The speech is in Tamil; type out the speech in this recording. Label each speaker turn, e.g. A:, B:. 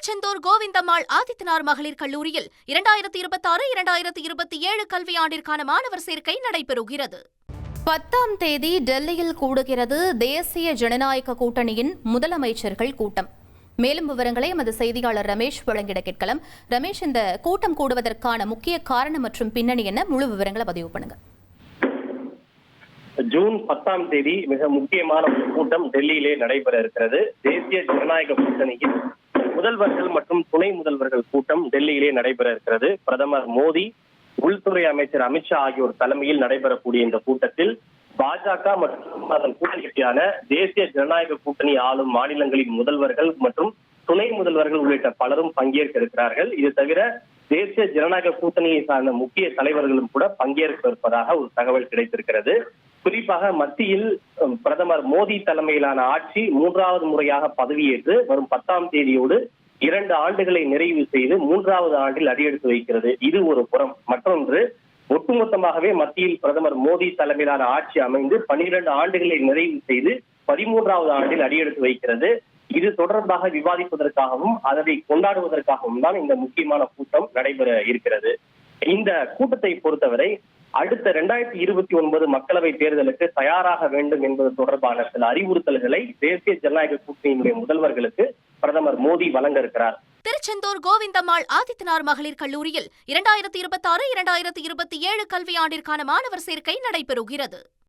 A: திருச்செந்தூர் கோவிந்தம்மாள் ஆதித்தனார் மகளிர் கல்லூரியில் 2026-2027 கல்வியாண்டிற்கான மாணவர் சேர்க்கை நடைபெறுகிறது. 10ஆம் தேதி டெல்லியில் கூடுகிறது தேசிய ஜனநாயக கூட்டணியின் முதலமைச்சர்கள் கூட்டம். மேலும் விவரங்களை எமது செய்தியாளர் ரமேஷ் வழங்கிட கேட்கலாம். ரமேஷ், இந்த கூட்டம் கூடுவதற்கான முக்கிய காரணம் மற்றும் பின்னணி என்ன? முழு விவரங்களை பதிவு பண்ணுங்க.
B: ஜூன் 10ஆம் தேதி மிக முக்கியமான ஒரு கூட்டம் டெல்லியிலே நடைபெற இருக்கிறது. தேசிய ஜனநாயக கூட்டணியின் முதல்வர்கள் மற்றும் துணை முதல்வர்கள் கூட்டம் டெல்லியிலே நடைபெற இருக்கிறது. பிரதமர் மோடி, உள்துறை அமைச்சர் அமித்ஷா ஆகியோர் தலைமையில் நடைபெறக்கூடிய இந்த கூட்டத்தில் பாஜக மற்றும் அதன் கூட்டணி கட்சியான தேசிய ஜனநாயக கூட்டணி ஆளும் மாநிலங்களின் முதல்வர்கள் மற்றும் துணை முதல்வர்கள் உள்ளிட்ட பலரும் பங்கேற்க இருக்கிறார்கள். இது தவிர தேசிய ஜனநாயக கூட்டணியை சார்ந்த முக்கிய தலைவர்களும் கூட பங்கேற்க இருப்பதாக ஒரு தகவல் கிடைத்திருக்கிறது. குறிப்பாக மத்தியில் பிரதமர் மோடி தலைமையிலான ஆட்சி 3வது முறையாக பதவியேற்று வரும் 10ஆம் தேதியோடு 2 ஆண்டுகளை நிறைவு செய்து 3வது ஆண்டில் அடியெடுத்து வைக்கிறது. இது ஒரு புறம். மற்றொன்று, ஒட்டுமொத்தமாகவே மத்தியில் பிரதமர் மோடி தலைமையிலான ஆட்சி அமைந்து 12 ஆண்டுகளை நிறைவு செய்து 13வது ஆண்டில் அடியெடுத்து வைக்கிறது. இது தொடர்பாக விவாதிப்பதற்காகவும் அதனை கொண்டாடுவதற்காகவும் தான் இந்த முக்கியமான கூட்டம் நடைபெற இருக்கிறது. இந்த கூட்டத்தை பொறுத்தவரை அடுத்த 2029 மக்களவை தேர்தலுக்கு தயாராக வேண்டும் என்பது தொடர்பான சில அறிவுறுத்தல்களை தேசிய ஜனநாயக கூட்டணியினுடைய முதல்வர்களுக்கு பிரதமர் மோடி வழங்க இருக்கிறார்.
A: திருச்செந்தூர் கோவிந்தம்மாள் ஆதித்தனார் மகளிர் கல்லூரியில் 2026-2027 கல்வியாண்டிற்கான மாணவர் சேர்க்கை நடைபெறுகிறது.